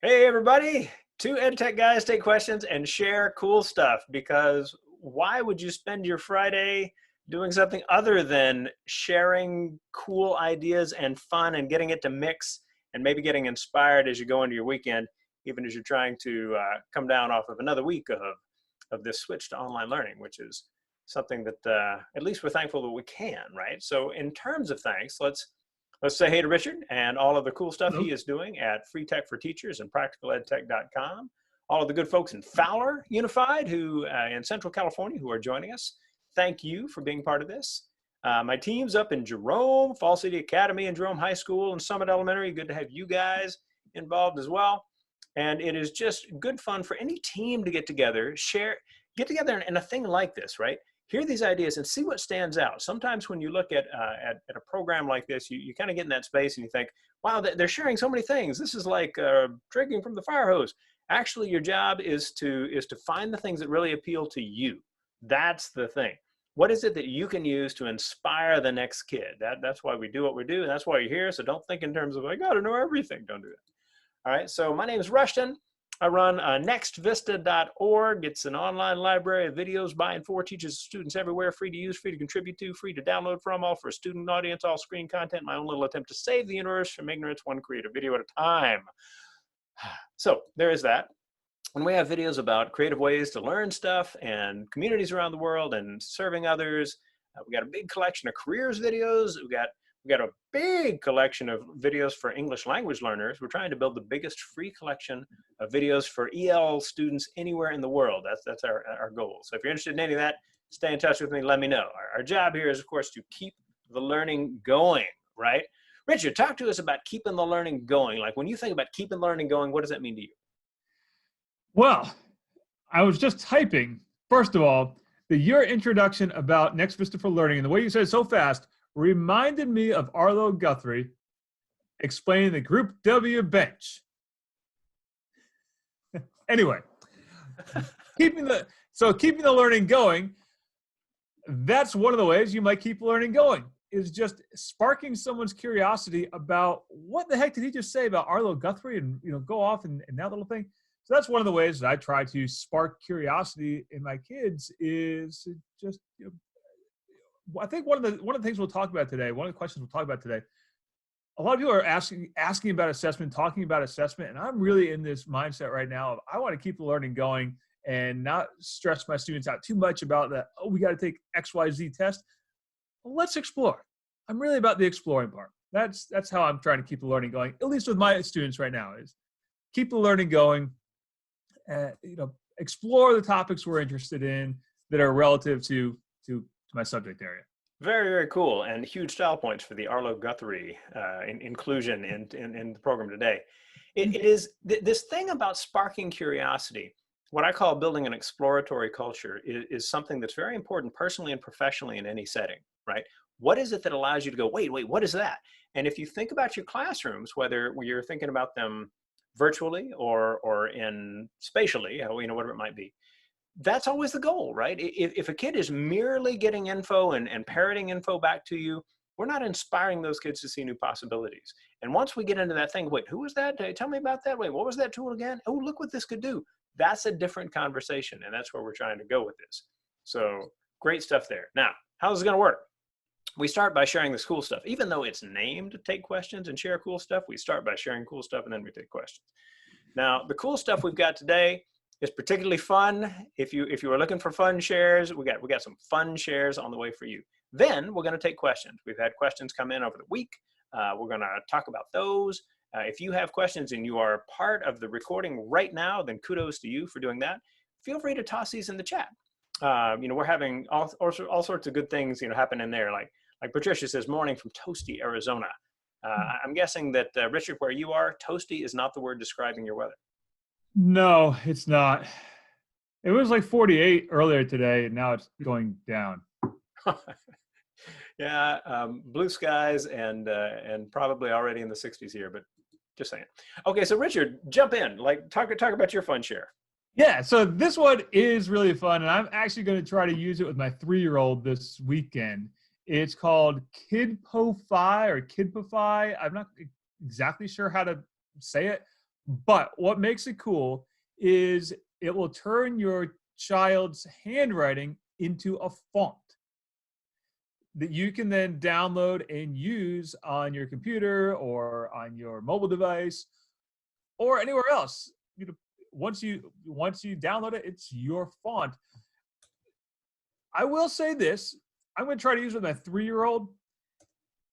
Hey everybody, two EdTech guys take questions and share cool stuff because why would you spend your Friday doing something other than sharing cool ideas and fun and getting it to mix and maybe getting inspired as you go into your weekend, even as you're trying to come down off of another week of this switch to online learning, which is something that at least we're thankful that we can, right? So in terms of thanks, let's say hey to Richard and all of the cool stuff Hello. he is doing at Free Tech for Teachers and practicaledtech.com. All of the good folks in Fowler Unified who in Central California who are joining us. Thank you for being part of this. My team's up in Jerome, Fall City Academy and Jerome High School and Summit Elementary. Good to have you guys involved as well. And it is just good fun for any team to get together, get together in a thing like this, right? Hear these ideas and see what stands out. Sometimes when you look at a program like this, you kind of get in that space and you think, wow, they're sharing so many things. This is like drinking from the fire hose. Actually, your job is to find the things that really appeal to you. That's the thing. What is it that you can use to inspire the next kid? That's why we do what we do, and that's why you're here. So don't think in terms of, I got to know everything. Don't do that. All right, so my name is Rushton. I run nextvista.org. It's an online library of videos by and for teachers and students everywhere, free to use, free to contribute to, free to download from, all for a student audience, all screen content, my own little attempt to save the universe from ignorance, one creative video at a time. So there is that. And we have videos about creative ways to learn stuff and communities around the world and serving others. We got a big collection of careers videos. We got a big collection of videos for English language learners. We're trying to build the biggest free collection of videos for EL students anywhere in the world. That's our goal. So if you're interested in any of that, stay in touch with me, let me know. Our job here is, of course, to keep the learning going, right? Richard, talk to us about keeping the learning going. Like when you think about keeping learning going, what does that mean to you? Well, I was just typing, first of all, that your introduction about Next Vista for Learning and the way you said it so fast reminded me of Arlo Guthrie explaining the Group W bench. Anyway, keeping the learning going, that's one of the ways you might keep learning going, is just sparking someone's curiosity about what the heck did he just say about Arlo Guthrie, and go off and that little thing. So that's one of the ways that I try to spark curiosity in my kids, is just I think one of the things we'll talk about today, one of the questions we'll talk about today, a lot of people are asking about assessment, talking about assessment, and I'm really in this mindset right now of I want to keep the learning going and not stress my students out too much about that, oh, we got to take XYZ test. Well, let's explore. I'm really about the exploring part. That's how I'm trying to keep the learning going, at least with my students right now, is keep the learning going, explore the topics we're interested in that are relative to my subject area. Very, very cool, and huge style points for the Arlo Guthrie inclusion in the program today. It is this thing about sparking curiosity. What I call building an exploratory culture is something that's very important personally and professionally in any setting, right? What is it that allows you to go, wait, what is that? And if you think about your classrooms, whether you're thinking about them virtually or in spatially, whatever it might be, that's always the goal, right? If a kid is merely getting info and parroting info back to you, we're not inspiring those kids to see new possibilities. And once we get into that thing, wait, who was that? Tell me about that. Wait, what was that tool again? Oh, look what this could do. That's a different conversation. And that's where we're trying to go with this. So great stuff there. Now, how's it going to work? We start by sharing this cool stuff. Even though it's named Take Questions and Share Cool Stuff, we start by sharing cool stuff and then we take questions. Now, the cool stuff we've got today is particularly fun. If you are looking for fun shares, we got some fun shares on the way for you. Then we're going to take questions. We've had questions come in over the week. We're going to talk about those. If you have questions and you are part of the recording right now, then kudos to you for doing that. Feel free to toss these in the chat. We're having all sorts of good things happen in there. Like Patricia says, morning from Toasty, Arizona. I'm guessing that Richard, where you are, toasty is not the word describing your weather. No, it's not. It was like 48 earlier today, and now it's going down. Yeah, blue skies and probably already in the 60s here, but just saying. Okay, so Richard, jump in. Like talk about your fun share. Yeah, so this one is really fun, and I'm actually going to try to use it with my 3-year-old this weekend. It's called Kidpo-Fi or Kidpo-Fi. I'm not exactly sure how to say it, But what makes it cool is it will turn your child's handwriting into a font that you can then download and use on your computer or on your mobile device or anywhere else. You know, once you download it, it's your font. I will say this: I'm going to try to use it with my 3-year-old.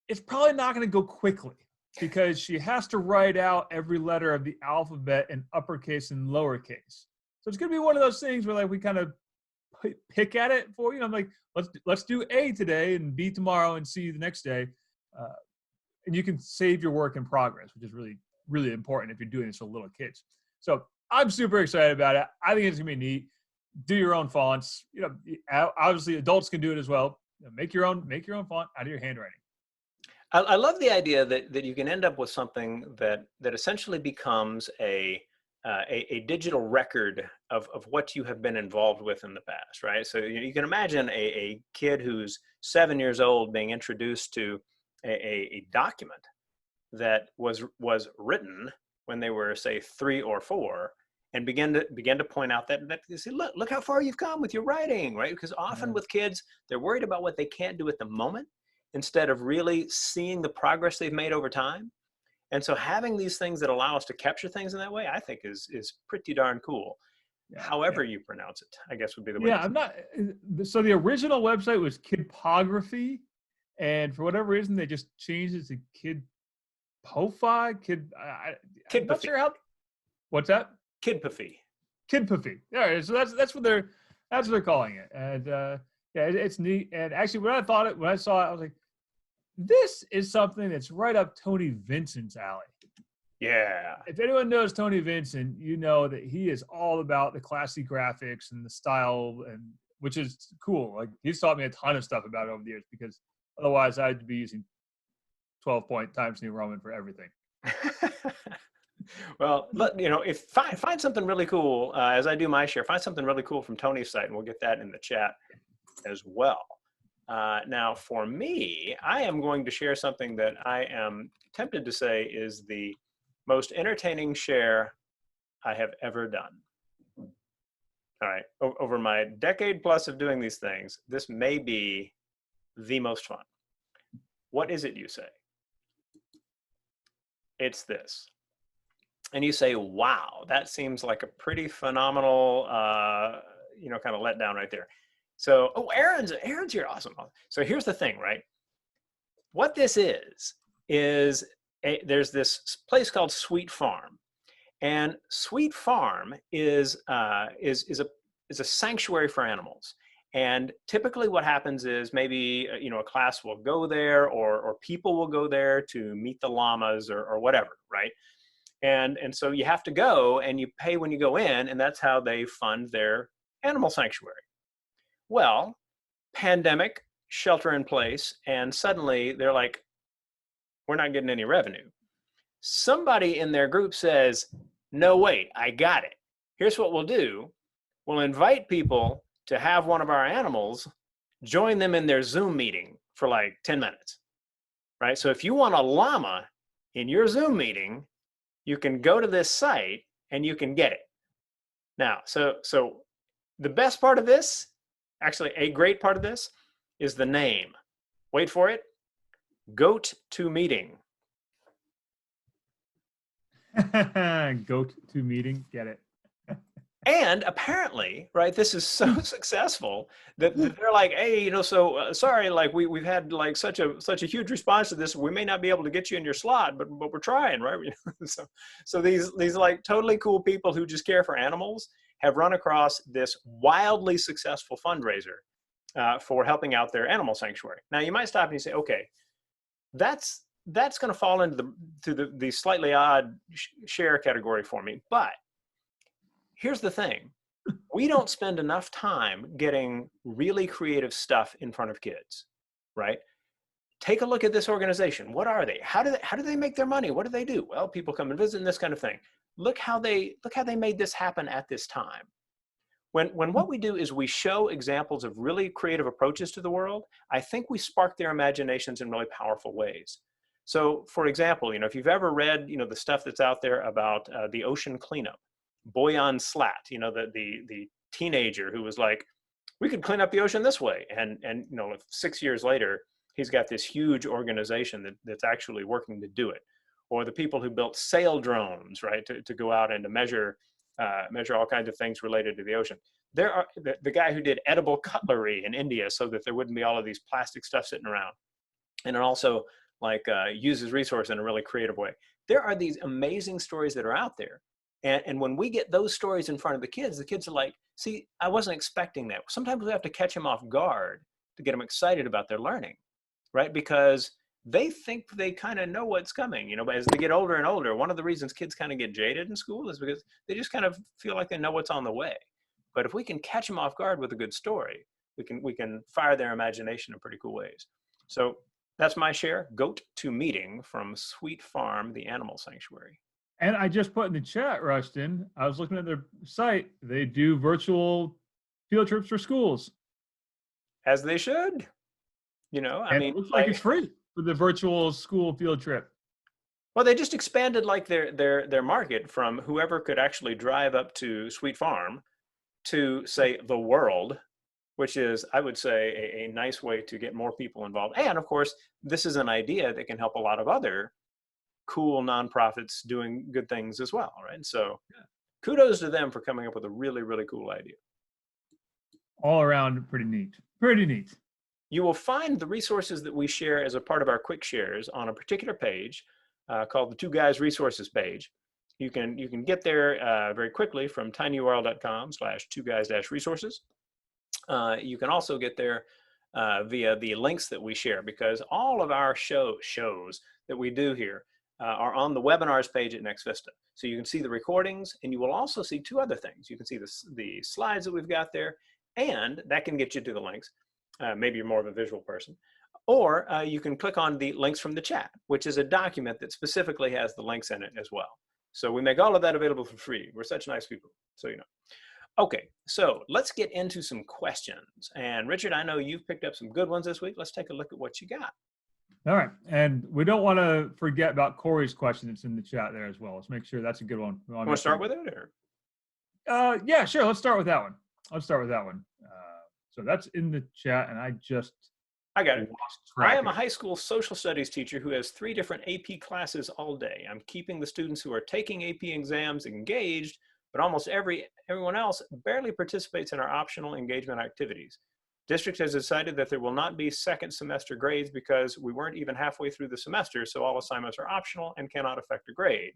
It's probably not going to go quickly because she has to write out every letter of the alphabet in uppercase and lowercase. So it's going to be one of those things where like we kind of pick at it for, you know, I'm like, let's do A today and B tomorrow and C the next day. And you can save your work in progress, which is really, really important if you're doing this with little kids. So I'm super excited about it. I think it's going to be neat. Do your own fonts. You know, obviously adults can do it as well. You know, make your own font out of your handwriting. I love the idea that you can end up with something that essentially becomes a digital record of what you have been involved with in the past, right? So you can imagine a kid who's 7 years old being introduced to a document that was written when they were, say, 3 or 4, and begin to point out that you see, look how far you've come with your writing, right? Because often with kids, they're worried about what they can't do at the moment instead of really seeing the progress they've made over time. And so having these things that allow us to capture things in that way, I think is pretty darn cool. However you pronounce it, I guess would be the way. Yeah, I'm not. So the original website was Kidpography, and for whatever reason, they just changed it to Kidpofi. I'm not sure how. What's that? Kidpography. Kidpography. Yeah, so that's what they're calling it, and yeah, it's neat. And actually, when I saw it, I was like, this is something that's right up Tony Vincent's alley. Yeah. If anyone knows Tony Vincent, you know that he is all about the classy graphics and the style, and which is cool. Like he's taught me a ton of stuff about it over the years because otherwise I'd be using 12-point Times New Roman for everything. Well, you know, if find something really cool, as I do my share, find something really cool from Tony's site, and we'll get that in the chat as well. Now, for me, I am going to share something that I am tempted to say is the most entertaining share I have ever done. All right, over my decade plus of doing these things, this may be the most fun. What is it, you say? It's this. And you say, wow, that seems like a pretty phenomenal, you know, kind of letdown right there. So, oh, Aaron's here, awesome. So here's the thing, right? What this is there's this place called Sweet Farm, and Sweet Farm is a sanctuary for animals. And typically, what happens is maybe you know, a class will go there, or people will go there to meet the llamas or whatever, right? And so you have to go and you pay when you go in, and that's how they fund their animal sanctuary. Well, pandemic, shelter in place, and suddenly they're like, we're not getting any revenue. Somebody in their group says, no, wait, I got it. Here's what we'll do. We'll invite people to have one of our animals join them in their Zoom meeting for like 10 minutes, right? So if you want a llama in your Zoom meeting, you can go to this site and you can get it. Now, so the best part of this, actually a great part of this, is the name. Wait for it. Goat to Meeting. Goat to Meeting, get it. And apparently, right, this is so successful that they're like, hey, you know, so sorry, like we've had like such a huge response to this. We may not be able to get you in your slot, but we're trying, right? so these like totally cool people who just care for animals have run across this wildly successful fundraiser for helping out their animal sanctuary. Now you might stop and you say, okay, that's going to fall into the slightly odd share category for me, but here's the thing. We don't spend enough time getting really creative stuff in front of kids, right? Take a look at this organization. What are they? How do they make their money? What do they do? Well, people come and visit and this kind of thing. Look how they made this happen at this time. When what we do is we show examples of really creative approaches to the world, I think we spark their imaginations in really powerful ways. So for example, if you've ever read, the stuff that's out there about the ocean cleanup, Boyan Slat, the teenager who was like, we could clean up the ocean this way. And 6 years later, he's got this huge organization that's actually working to do it. Or the people who built sail drones, right, to go out and to measure all kinds of things related to the ocean. There are the guy who did edible cutlery in India so that there wouldn't be all of these plastic stuff sitting around. And it also uses resource in a really creative way. There are these amazing stories that are out there. And when we get those stories in front of the kids are like, see, I wasn't expecting that. Sometimes we have to catch them off guard to get them excited about their learning, right? Because they think they kind of know what's coming, but as they get older and older, one of the reasons kids kind of get jaded in school is because they just kind of feel like they know what's on the way. But if we can catch them off guard with a good story, we can fire their imagination in pretty cool ways. So that's my share. Goat to Meeting from Sweet Farm, the Animal Sanctuary. And I just put in the chat, Rushton, I was looking at their site. They do virtual field trips for schools. As they should. It looks like it's free for the virtual school field trip. Well, they just expanded their market from whoever could actually drive up to Sweet Farm to, say, the world, which is, I would say, a nice way to get more people involved. And of course, this is an idea that can help a lot of other cool nonprofits doing good things as well, right? So kudos to them for coming up with a really, really cool idea. All around pretty neat. Pretty neat. You will find the resources that we share as a part of our quick shares on a particular page called the Two Guys Resources page. You can get there very quickly from tinyurl.com/2guys-resources. You can also get there via the links that we share, because all of our shows that we do here are on the webinars page at Next Vista. So you can see the recordings, and you will also see two other things. You can see the slides that we've got there, and that can get you to the links. Maybe you're more of a visual person. Or you can click on the links from the chat, which is a document that specifically has the links in it as well. So we make all of that available for free. We're such nice people, so you know. Okay, so let's get into some questions. And Richard, I know you've picked up some good ones this week. Let's take a look at what you got. All right, and we don't want to forget about Corey's question that's in the chat there as well. Let's make sure that's a good one. Want to start with it, or? Yeah, sure. Let's start with that one. So that's in the chat, and I got it. I am a high school social studies teacher who has 3 different AP classes all day. I'm keeping the students who are taking AP exams engaged, but almost everyone else barely participates in our optional engagement activities. District has decided that there will not be second semester grades because we weren't even halfway through the semester, so all assignments are optional and cannot affect a grade.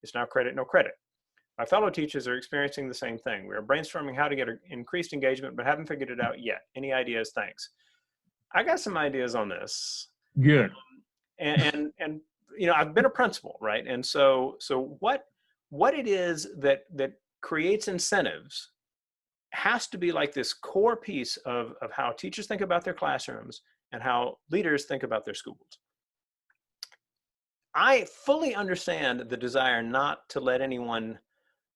It's now credit, no credit. My fellow teachers are experiencing the same thing. We are brainstorming how to get increased engagement, but haven't figured it out yet. Any ideas? Thanks. I got some ideas on this. Good. And you know, I've been a principal, right? And so what it is that creates incentives has to be like this core piece of how teachers think about their classrooms and how leaders think about their schools. I fully understand the desire not to let anyone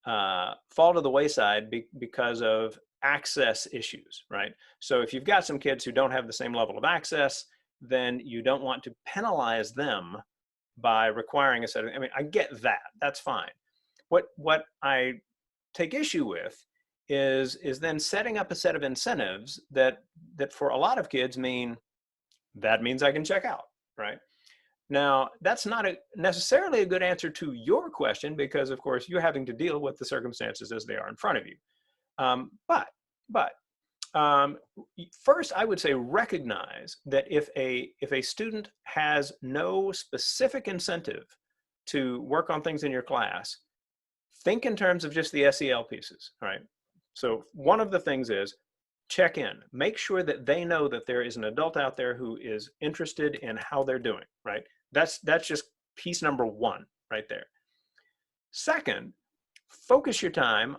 fall to the wayside because of access issues, right? So if you've got some kids who don't have the same level of access, then you don't want to penalize them by requiring a set of, I mean, I get that, that's fine. What I take issue with is then setting up a set of incentives that for a lot of kids means I can check out, right? Now, that's not necessarily a good answer to your question, because of course you're having to deal with the circumstances as they are in front of you. But first, I would say recognize that if a student has no specific incentive to work on things in your class, think in terms of just the SEL pieces, right? So one of the things is check in, make sure that they know that there is an adult out there who is interested in how they're doing, right? That's just piece number 1 right there. Second, focus your time,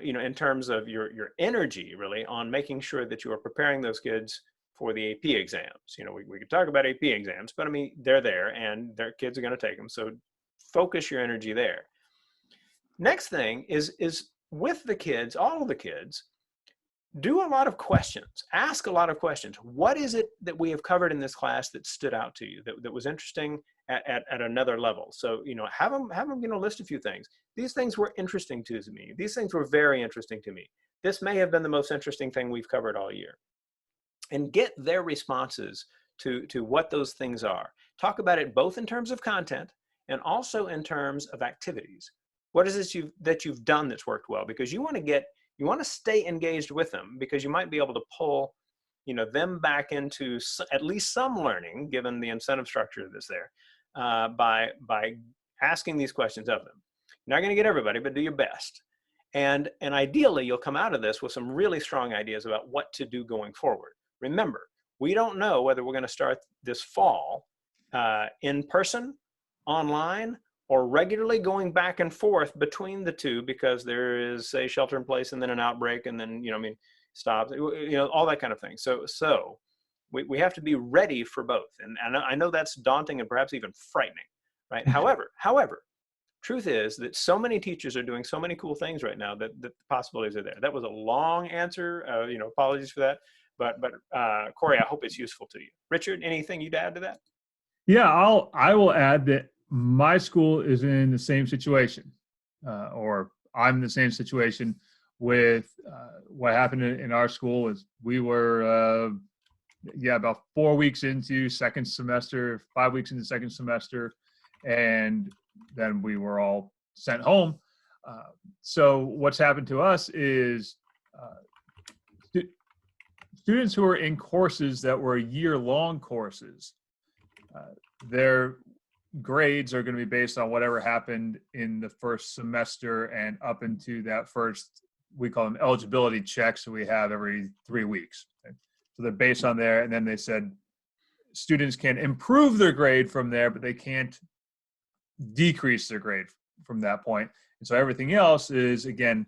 you know, in terms of your energy really on making sure that you are preparing those kids for the AP exams. You know, we could talk about AP exams, but I mean, they're there and their kids are going to take them. So focus your energy there. Next thing is with the kids, all of the kids, do a lot of questions, ask a lot of questions. What is it that we have covered in this class that stood out to you, that was interesting, at another level. So, have them, list a few things. These things were interesting to me. These things were very interesting to me. This may have been the most interesting thing we've covered all year. And get their responses to what those things are. Talk about it both in terms of content and also in terms of activities. What is this that you've done that's worked well? Because you want to stay engaged with them, because you might be able to pull them back into at least some learning, given the incentive structure that's there, by asking these questions of them. You're not going to get everybody, but do your best. And ideally, you'll come out of this with some really strong ideas about what to do going forward. Remember, we don't know whether we're going to start this fall in person, online, or regularly going back and forth between the two, because there is a shelter in place and then an outbreak and then, stops, all that kind of thing. So we have to be ready for both. And I know that's daunting and perhaps even frightening, right? However, truth is that so many teachers are doing so many cool things right now that the possibilities are there. That was a long answer, apologies for that. But Corey, I hope it's useful to you. Richard, anything you'd add to that? Yeah, I will add that my school is in the same situation, or I'm in the same situation with what happened in our school. Is we were about 4 weeks into second semester, 5 weeks into second semester, and then we were all sent home. So what's happened to us is students who are in courses that were year-long courses, their grades are going to be based on whatever happened in the first semester and up into that first, we call them eligibility checks, that we have every 3 weeks. Okay? So they're based on there, and then they said students can improve their grade from there, but they can't decrease their grade from that point. And so everything else is, again,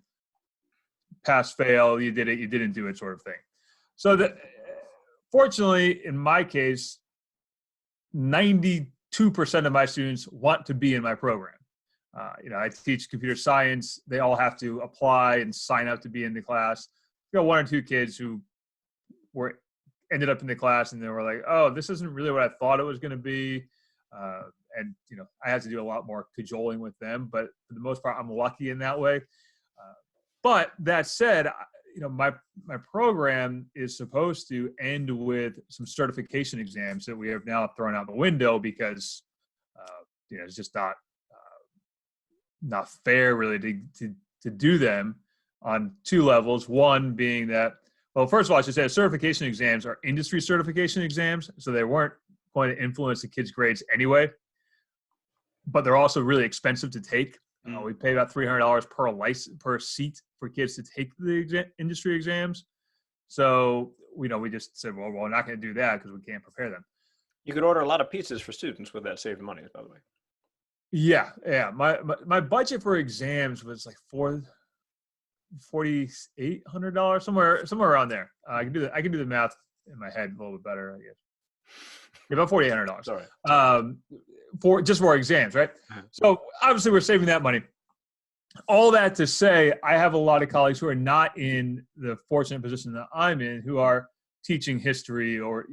pass, fail, you did it, you didn't do it sort of thing. So that, fortunately, in my case, 92% of my students want to be in my program. I teach computer science. They all have to apply and sign up to be in the class. One or two kids who ended up in the class and they were like, oh, this isn't really what I thought it was going to be. And I had to do a lot more cajoling with them, but for the most part, I'm lucky in that way. But that said, my program is supposed to end with some certification exams that we have now thrown out the window because it's just not fair really to do them on two levels. One being that, well, first of all, I should say certification exams are industry certification exams, so they weren't going to influence the kids' grades anyway. But they're also really expensive to take. We pay about $300 per seat for kids to take the industry exams. So, we just said, well, we're not going to do that because we can't prepare them. You could order a lot of pizzas for students with that saved money, by the way. Yeah. My budget for exams was like $4,800, somewhere around there. I can do the math in my head a little bit better, I guess. About $4,800. Sorry. For exams, right? So obviously we're saving that money. All that to say, I have a lot of colleagues who are not in the fortunate position that I'm in, who are teaching history or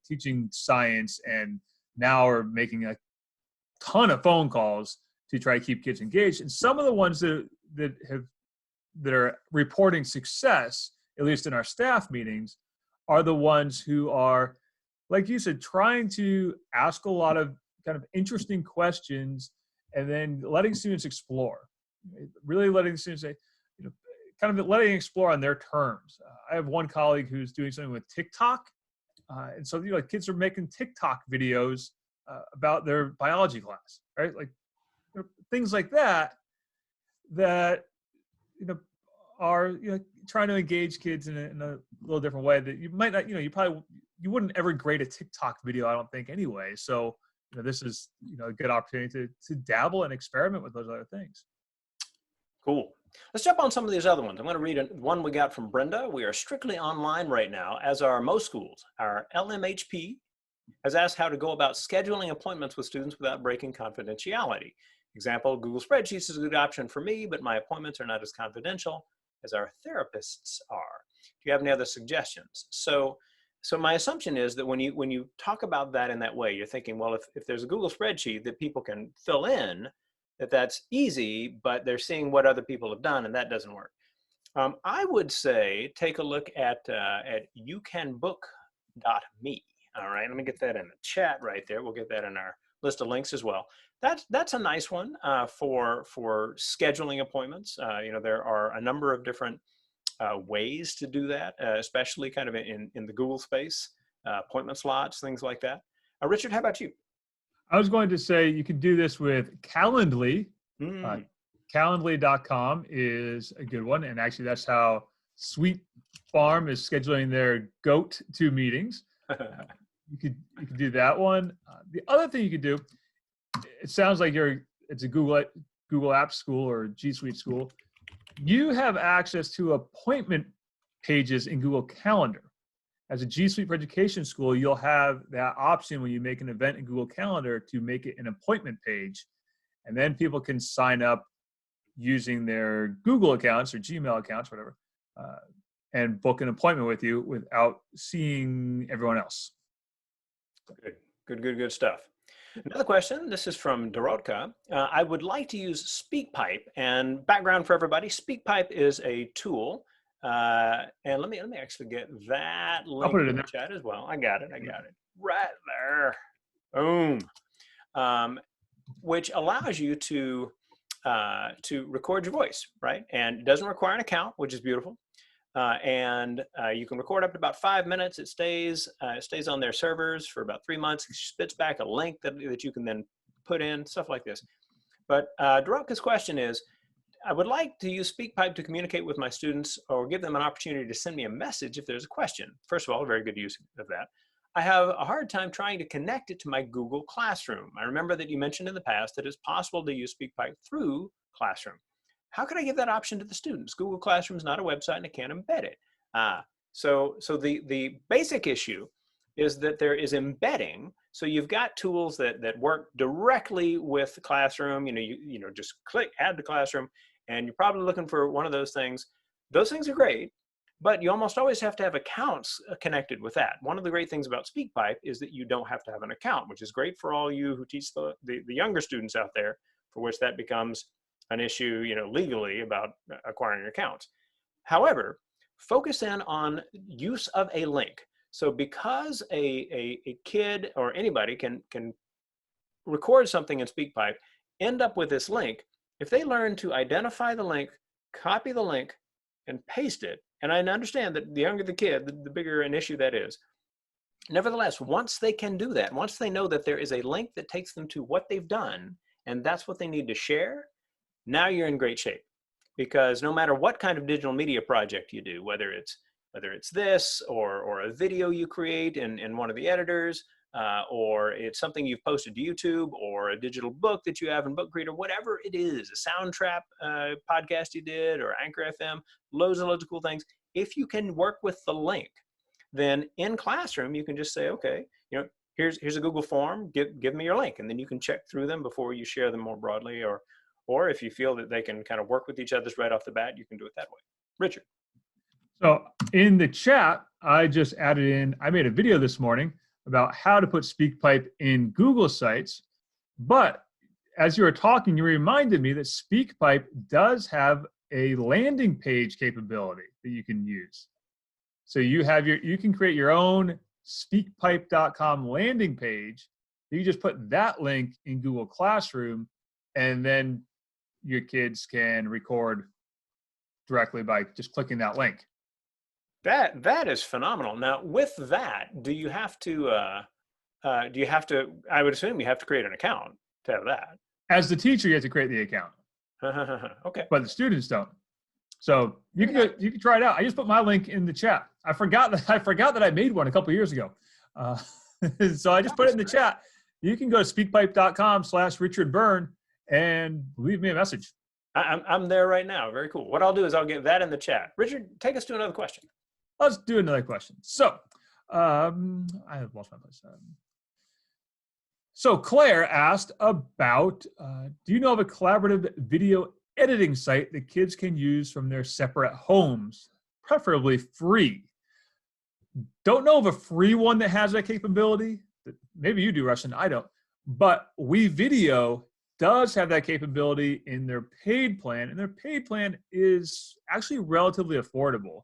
teaching science, and now are making a ton of phone calls to try to keep kids engaged. And some of the ones that are reporting success, at least in our staff meetings, are the ones who are, like you said, trying to ask a lot of kind of interesting questions and then letting students explore. Really letting students say, kind of letting explore on their terms. I have one colleague who's doing something with TikTok. And so, kids are making TikTok videos about their biology class, right? Like things like that are, trying to engage kids in a little different way that you might not, you wouldn't ever grade a TikTok video, I don't think, anyway. So, this is, a good opportunity to dabble and experiment with those other things. Cool. Let's jump on some of these other ones. I'm going to read one we got from Brenda. We are strictly online right now, as are most schools. Our LMHP has asked how to go about scheduling appointments with students without breaking confidentiality. Example, Google Spreadsheets is a good option for me, but my appointments are not as confidential as our therapists are. Do you have any other suggestions? So So my assumption is that when you talk about that in that way, you're thinking, well, if there's a Google spreadsheet that people can fill in, that's easy, but they're seeing what other people have done, and that doesn't work. I would say take a look at youcanbook.me. All right, let me get that in the chat right there. We'll get that in our list of links as well. That's a nice one for scheduling appointments. There are a number of different ways to do that, especially kind of in the Google space, appointment slots, things like that. Richard, how about you? I was going to say you can do this with Calendly. Calendly.com is a good one. And actually, that's how Sweet Farm is scheduling their goat to meetings. You could do that one. The other thing you could do, it sounds like it's a Google Apps school or G Suite school. You have access to appointment pages in Google Calendar. As a G Suite for Education school, you'll have that option when you make an event in Google Calendar to make it an appointment page. And then people can sign up using their Google accounts or Gmail accounts, whatever, and book an appointment with you without seeing everyone else. Good stuff. Another question, this is from Dorotka. I would like to use SpeakPipe, and background for everybody, SpeakPipe is a tool, and let me actually get that link I'll put it in the chat as well. I got it right there. Boom. Which allows you to record your voice, right? And it doesn't require an account, which is beautiful. And you can record up to about 5 minutes. It stays on their servers for about 3 months. It spits back a link that you can then put in, stuff like this. But Dorotka's question is, I would like to use SpeakPipe to communicate with my students or give them an opportunity to send me a message if there's a question. First of all, very good use of that. I have a hard time trying to connect it to my Google Classroom. I remember that you mentioned in the past that it's possible to use SpeakPipe through Classroom. How can I give that option to the students? Google Classroom is not a website and I can't embed it. So the basic issue is that there is embedding. So you've got tools that work directly with the Classroom. You just click add to Classroom, and you're probably looking for one of those things. Those things are great, but you almost always have to have accounts connected with that. One of the great things about SpeakPipe is that you don't have to have an account, which is great for all you who teach the younger students out there, for which that becomes an issue, legally about acquiring accounts. However, focus in on use of a link. So because a kid or anybody can record something in SpeakPipe, end up with this link, if they learn to identify the link, copy the link, and paste it, and I understand that the younger the kid, the bigger an issue that is. Nevertheless, once they can do that, once they know that there is a link that takes them to what they've done, and that's what they need to share, now you're in great shape. Because no matter what kind of digital media project you do, whether it's this or a video you create in one of the editors, or it's something you've posted to YouTube, or a digital book that you have in Book Reader, whatever it is, a Soundtrap podcast you did, or Anchor FM, loads of cool things. If you can work with the link, then in Classroom, you can just say, okay, here's a Google form, give me your link, and then you can check through them before you share them more broadly, or if you feel that they can kind of work with each other right off the bat, you can do it that way. Richard. So in the chat, I just added in, I made a video this morning about how to put SpeakPipe in Google Sites. But as you were talking, you reminded me that SpeakPipe does have a landing page capability that you can use. So you can create your own speakpipe.com landing page. You just put that link in Google Classroom, and then your kids can record directly by just clicking that link. That is phenomenal. Now, with that, do you have to, I would assume you have to create an account to have that. As the teacher, you have to create the account. Okay. But the students don't. So you can try it out. I just put my link in the chat. I forgot that I made one a couple years ago. So I just put it in the chat. You can go to speakpipe.com/Richard Byrne and leave me a message. I'm there right now. Very cool. What I'll do is I'll get that in the chat. Richard, take us to another question. Let's do another question. So I have lost my place. So Claire asked about, do you know of a collaborative video editing site that kids can use from their separate homes, preferably free? Don't know of a free one that has that capability. Maybe you do, Rushton. I don't. But WeVideo does have that capability in their paid plan, and their paid plan is actually relatively affordable.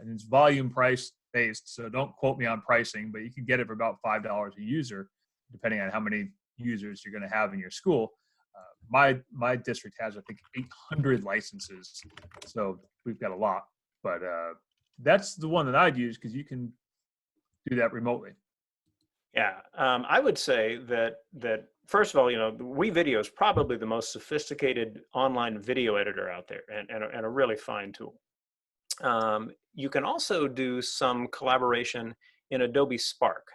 And it's volume price based, so don't quote me on pricing, but you can get it for about $5 a user, depending on how many users you're going to have in your school. My district has, I think, 800 licenses, so we've got a lot. But that's the one that I'd use because you can do that remotely. Yeah, I would say that first of all, WeVideo is probably the most sophisticated online video editor out there, and a really fine tool. You can also do some collaboration in Adobe Spark.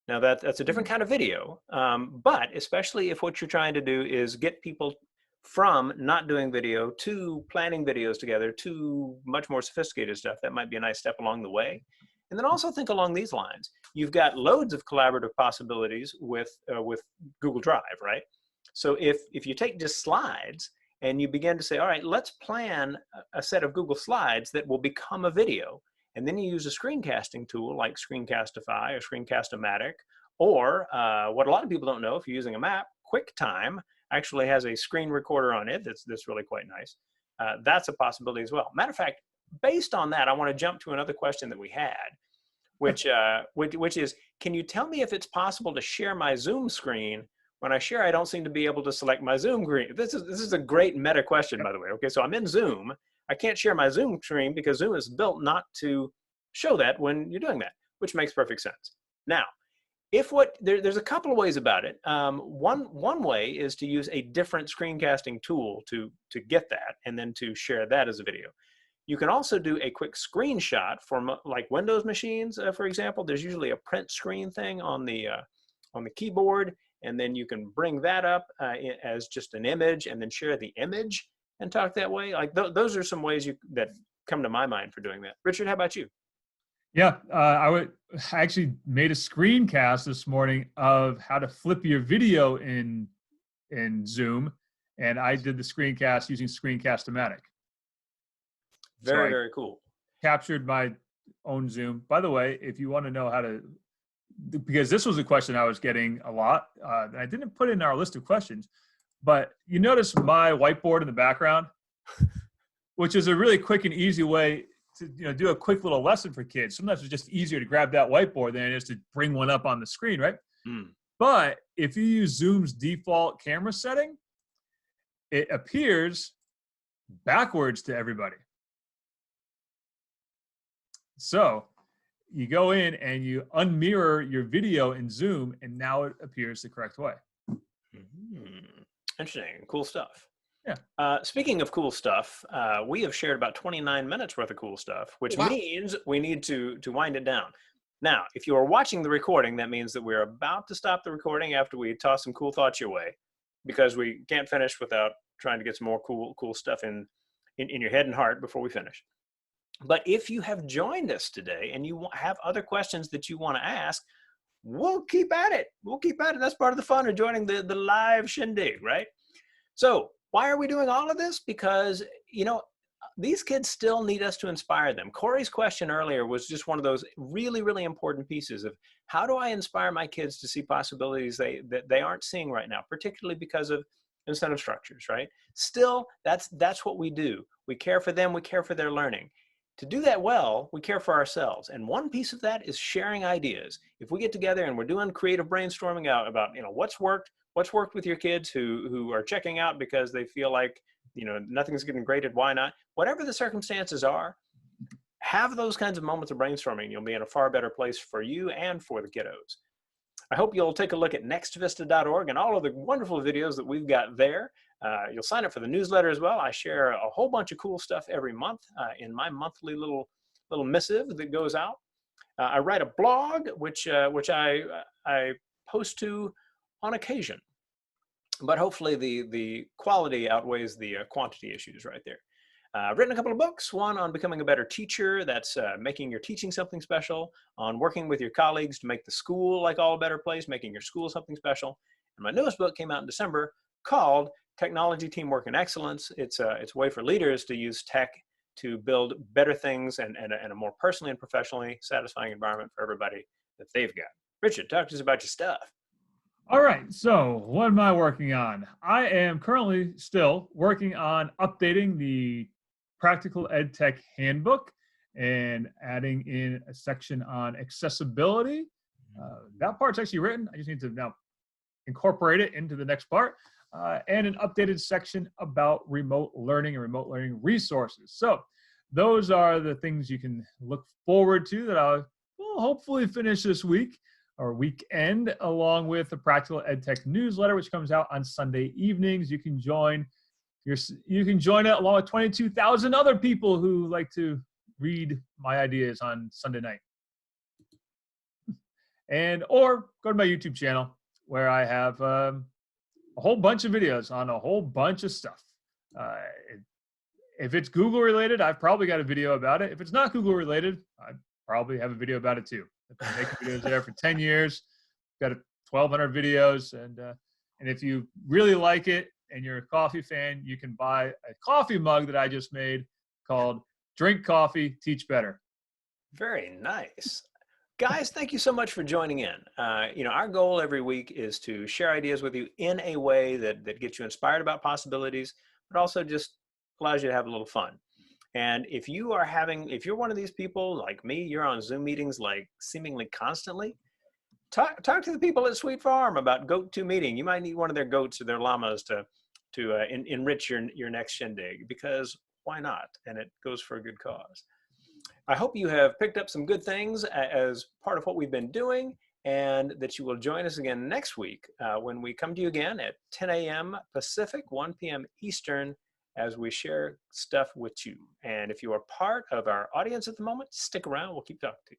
Now that's a different kind of video, but especially if what you're trying to do is get people from not doing video to planning videos together to much more sophisticated stuff, that might be a nice step along the way. And then also think along these lines. You've got loads of collaborative possibilities with Google Drive, right? So if you take just slides and you begin to say, all right, let's plan a set of Google Slides that will become a video. And then you use a screencasting tool like Screencastify or Screencast-O-Matic, or what a lot of people don't know, if you're using a Mac, QuickTime actually has a screen recorder on it that's really quite nice. That's a possibility as well. Matter of fact, based on that, I want to jump to another question that we had, which is, can you tell me if it's possible to share my Zoom screen? When I share, I don't seem to be able to select my Zoom screen. This is a great meta question, by the way. Okay, so I'm in Zoom. I can't share my Zoom screen because Zoom is built not to show that when you're doing that, which makes perfect sense. Now, there's a couple of ways about it. One way is to use a different screencasting tool to get that and then to share that as a video. You can also do a quick screenshot for like Windows machines, for example. There's usually a print screen thing on the keyboard, and then you can bring that up as just an image and then share the image and talk that way. Like those are some ways that come to my mind for doing that. Richard, how about you? Yeah, I actually made a screencast this morning of how to flip your video in Zoom, and I did the screencast using Screencast-O-Matic. Very cool. Captured my own Zoom. By the way, if you want to know how to, because this was a question I was getting a lot, and I didn't put it in our list of questions, but you notice my whiteboard in the background, which is a really quick and easy way to do a quick little lesson for kids. Sometimes it's just easier to grab that whiteboard than it is to bring one up on the screen, right? But if you use Zoom's default camera setting, it appears backwards to everybody. So you go in and you unmirror your video in Zoom, and now it appears the correct way. Interesting. Cool stuff. Yeah. Speaking of cool stuff, we have shared about 29 minutes worth of cool stuff, which means we need to wind it down. Now, if you are watching the recording, that means that we're about to stop the recording after we toss some cool thoughts your way, because we can't finish without trying to get some more cool stuff in your head and heart before we finish. But if you have joined us today and you have other questions that you want to ask, we'll keep at it. That's part of the fun of joining the live shindig, right? So why are we doing all of this? Because, these kids still need us to inspire them. Corey's question earlier was just one of those really, really important pieces of how do I inspire my kids to see possibilities that they aren't seeing right now, particularly because of incentive structures, right? Still, that's what we do. We care for them. We care for their learning. To do that well, we care for ourselves. And one piece of that is sharing ideas. If we get together and we're doing creative brainstorming out about, what's worked with your kids who are checking out because they feel like, nothing's getting graded, why not? Whatever the circumstances are, have those kinds of moments of brainstorming. You'll be in a far better place for you and for the kiddos. I hope you'll take a look at nextvista.org and all of the wonderful videos that we've got there. You'll sign up for the newsletter as well. I share a whole bunch of cool stuff every month in my monthly little missive that goes out. I write a blog, which I post to on occasion. But hopefully the quality outweighs the quantity issues right there. I've written a couple of books, one on becoming a better teacher, that's making your teaching something special, on working with your colleagues to make the school like all a better place, making your school something special. And my newest book came out in December called Technology, Teamwork, and Excellence. It's a way for leaders to use tech to build better things and a more personally and professionally satisfying environment for everybody that they've got. Richard, talk to us about your stuff. All right, so what am I working on? I am currently still working on updating the Practical EdTech Handbook and adding in a section on accessibility. That part's actually written. I just need to now incorporate it into the next part. And an updated section about remote learning and remote learning resources. So those are the things you can look forward to that I'll hopefully finish this week or weekend, along with the Practical EdTech newsletter, which comes out on Sunday evenings. You can join it along with 22,000 other people who like to read my ideas on Sunday night. Or go to my YouTube channel where I have a whole bunch of videos on a whole bunch of stuff. If it's Google related, I've probably got a video about it. If it's not Google related, I probably have a video about it too. I've been making videos there for 10 years, got 1,200 videos. And if you really like it and you're a coffee fan, you can buy a coffee mug that I just made called Drink Coffee, Teach Better. Very nice. Guys, thank you so much for joining in. Our goal every week is to share ideas with you in a way that gets you inspired about possibilities, but also just allows you to have a little fun. And if you're one of these people like me, you're on Zoom meetings like seemingly constantly, talk to the people at Sweet Farm about Goat 2 meeting. You might need one of their goats or their llamas to enrich your next shindig, because why not? And it goes for a good cause. I hope you have picked up some good things as part of what we've been doing, and that you will join us again next week when we come to you again at 10 a.m. Pacific, 1 p.m. Eastern, as we share stuff with you. And if you are part of our audience at the moment, stick around. We'll keep talking to you.